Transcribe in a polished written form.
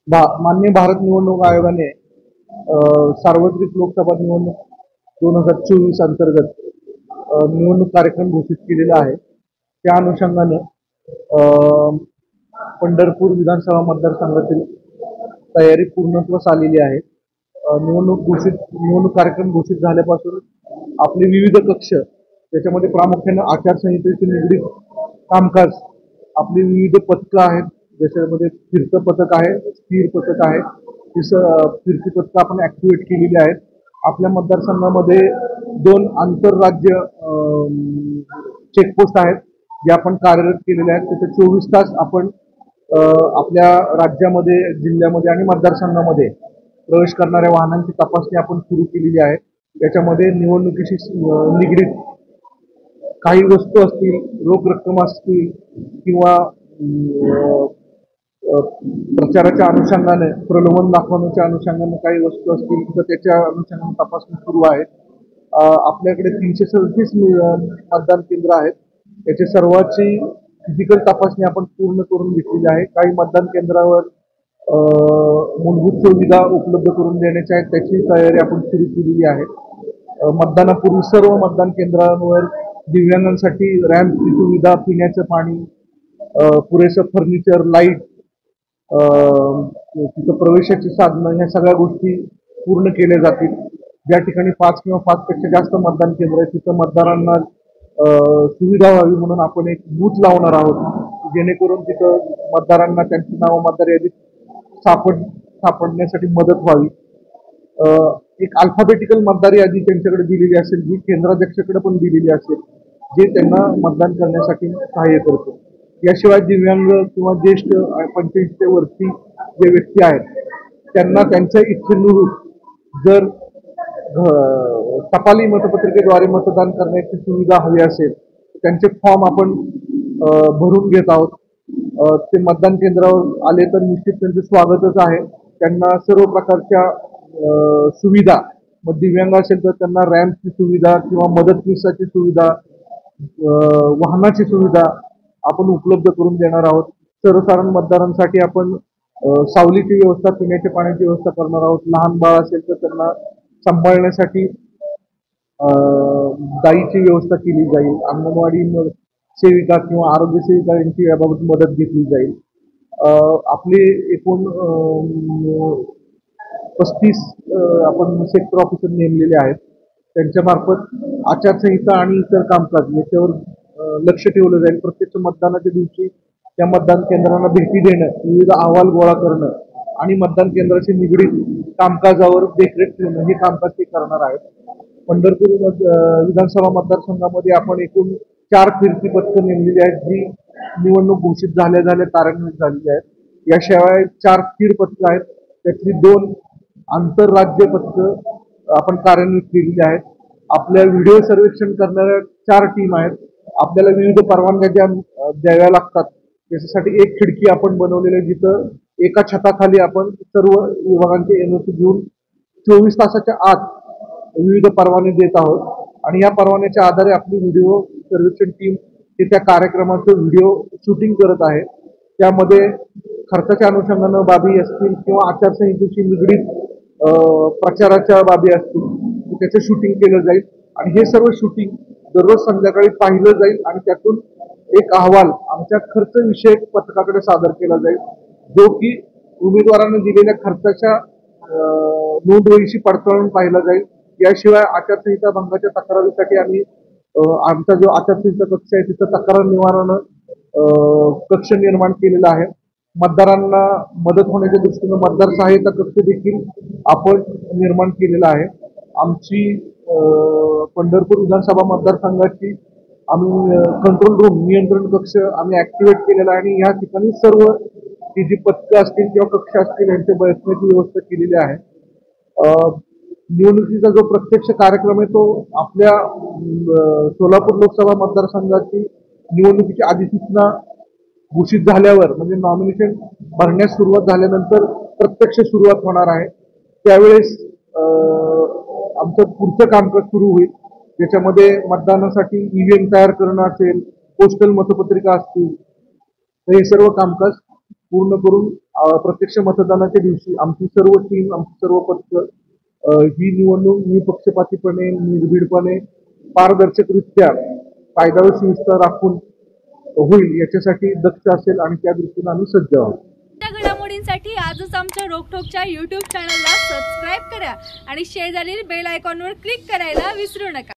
माननीय भारत निवडणूक आयोगाने सार्वत्रिक लोकसभा निवडणूक 2024 अंतर्गत निवडणूक कार्यक्रम घोषित केलेला आहे. त्या अनुषंगाने पंढरपूर विधानसभा मतदारसंघातील तयारी पूर्णत्वास आलेली आहे. निवडणूक कार्यक्रम घोषित झाल्यापासून आपले विविध कक्ष त्याच्यामध्ये प्रामुख्याने आचारसंहितेशी निगडीत कामकाज, आपली विविध पथकं आहेत, ज्याच्यामध्ये फिरतं पथक आहे, स्थिर पथक आहे. फिरती पथकं आपण ऍक्टिव्हेट केलेली आहेत. आपल्या मतदारसंघामध्ये 2 आंतरराज्य चेकपोस्ट आहेत जे आपण कार्यरत केलेले आहेत. त्याचे 24 तास आपण आपल्या राज्यामध्ये, जिल्ह्यामध्ये आणि मतदारसंघामध्ये प्रवेश करणाऱ्या वाहनांची तपासणी आपण सुरू केलेली आहे. याच्यामध्ये निवडणुकीशी निगडीत काही वस्तू असतील, रोख रक्कम असतील किंवा प्रचाराच्या अनुषंगाने, प्रलोभन दाखवण्याच्या अनुषंगाने काही वस्तू असतील तर त्याच्या अनुषंगाने तपासणी सुरू आहे. आपल्याकडे 337 मतदान केंद्र आहेत. याच्या सर्वांची फिजिकल तपासणी आपण पूर्ण करून घेतलेली आहे. काही मतदान केंद्रावर मूलभूत सुविधा उपलब्ध करून देण्याच्या आहेत, त्याची तयारी आपण सुरू केलेली आहे. मतदानापूर्वी सर्व मतदान केंद्रांवर दिव्यांगांसाठी रॅम्पची सुविधा, पिण्याचं पाणी, पुरेसं फर्निचर, लाईट, तिथं प्रवेशाची साधनं, ह्या सगळ्या गोष्टी पूर्ण केल्या जातील. ज्या ठिकाणी 5 किंवा 5 पेक्षा जास्त मतदान केंद्र आहेत तिथं मतदारांना सुविधा व्हावी म्हणून आपण एक बूथ लावणार आहोत, जेणेकरून तिथं मतदारांना त्यांची नावं मतदार यादीत सापडण्यासाठी मदत व्हावी. एक अल्फाबेटिकल मतदार यादी त्यांच्याकडे दिलेली असेल, जी केंद्राध्यक्षाकडे पण दिलेली असेल, जे त्यांना मतदान करण्यासाठी सहाय्य करतो. याशिवाय दिव्यांग किंवा ज्येष्ठ 85 वरती जे व्यक्ती आहेत त्यांना त्यांच्या इच्छेनुरूप जर टपाली मतपत्रिकेद्वारे मतदान करण्याची सुविधा हवी असेल त्यांचे फॉर्म आपण भरून घेत आहोत. ते मतदान केंद्रावर आले तर निश्चित त्यांचे स्वागतच आहे. त्यांना सर्व प्रकारच्या सुविधा, मग दिव्यांग असेल तर त्यांना रॅम्पची सुविधा किंवा मदतनीसाची सुविधा, वाहनाची सुविधा आपण उपलब्ध करून देणार आहोत. सर्वसाधारण मतदारांसाठी आपण सावलीची व्यवस्था, पिण्याच्या पाण्याची व्यवस्था करणार आहोत. लहान बाळ असेल तर त्यांना सांभाळण्यासाठी गाईची व्यवस्था केली जाईल. अंगणवाडी सेविका किंवा आरोग्य सेविका यांची याबाबत मदत घेतली जाईल. आपले एकूण 35 आपण सेक्टर ऑफिसर नेमलेले आहेत. त्यांच्या मार्फत आचारसंहिता आणि इतर कामकाज याच्यावर लक्ष ठेवलं जाईल. प्रत्यक्ष मतदानाच्या दिवशी त्या मतदान केंद्रांना भेटी देणं, विविध अहवाल गोळा करणं आणि मतदान केंद्राशी निगडीत कामकाजावर देखरेख ठेवणं हे कामकाज ते करणार आहेत. पंढरपूर विधानसभा मतदारसंघामध्ये आपण एकूण 4 फिरती पथकं नेमलेली आहेत, जी निवडणूक घोषित झाल्या कार्यान्वित झालेली आहेत. याशिवाय 4 स्थिर पथकं आहेत, त्यातली 2 आंतरराज्य पथकं आपण कार्यान्वित केलेली आहेत. आपल्या व्हिडिओ सर्वेक्षण करणाऱ्या 4 टीम आहेत. आपल्याला विविध परवानग्या ज्या द्याव्या लागतात त्याच्यासाठी एक खिडकी आपण बनवलेली आहे, जिथं एका छताखाली आपण सर्व विभागांचे एनओसी घेऊन 24 तासाच्या आत विविध परवाने देत आहोत. आणि या परवान्याच्या आधारे आपली व्हिडिओ सर्वेक्षण टीम हे त्या कार्यक्रमाचं व्हिडिओ शूटिंग करत आहे. त्यामध्ये खर्चाच्या अनुषंगानं बाबी असतील किंवा आचारसंहितेशी निगडीत प्रचाराच्या बाबी असतील त्याचं शूटिंग केलं जाईल. आणि हे सर्व शूटिंग दररोज संध्याकाळी पाहिलं जाईल आणि त्यातून एक अहवाल आमच्या खर्च विषयक पथकाकडे सादर केला जाईल, जो की उमेदवारांनी दिलेल्या खर्चाच्या नोंदवहीशी पडताळून पाहिला जाईल. याशिवाय आचारसंहिता भंगाच्या तक्रारीसाठी आम्ही आमचा जो आचारसंहिता कक्ष आहे तिथं तक्रार निवारण कक्ष निर्माण केलेला आहे. मतदारांना मदत होण्याच्या दृष्टीनं मतदार सहायता कक्ष देखील आपण निर्माण केलेला आहे. आमची पंढरपूर विधानसभा मतदारसंघाची आम्ही कंट्रोल रूम, नियंत्रण कक्ष आम्ही ऍक्टिव्हेट केलेला आहे आणि या ठिकाणी सर्व ही जी पथकं असतील किंवा कक्ष असतील यांच्या बसण्याची व्यवस्था केलेली आहे. निवडणुकीचा जो प्रत्यक्ष कार्यक्रम आहे तो आपल्या सोलापूर लोकसभा मतदारसंघाची निवडणुकीची अधिसूचना घोषित झाल्यावर, म्हणजे नॉमिनेशन भरण्यास सुरुवात झाल्यानंतर प्रत्यक्ष सुरुवात होणार आहे. त्यावेळेस आमचं पुढचं कामकाज सुरू होईल, ज्याच्यामध्ये मतदानासाठी ईव्हीएम तयार करणं असेल, पोस्टल मतपत्रिका असतील, तर हे सर्व कामकाज पूर्ण करून प्रत्यक्ष मतदानाच्या दिवशी आमची सर्व टीम, आमची सर्व पथक ही निवडणूक निपक्षपातीपणे, निर्भीडपणे, पारदर्शकरित्या कायदा व सुव्यवस्था राखून होईल याच्यासाठी दक्ष असेल आणि त्या दृष्टीने आम्ही सज्ज आहोत. घडामोडींसाठी आजच आमच्या रोकठोकच्या YouTube चॅनलला सबस्क्राईब करा आणि शेजारील बेल आयकॉनवर क्लिक करायला विसरू नका.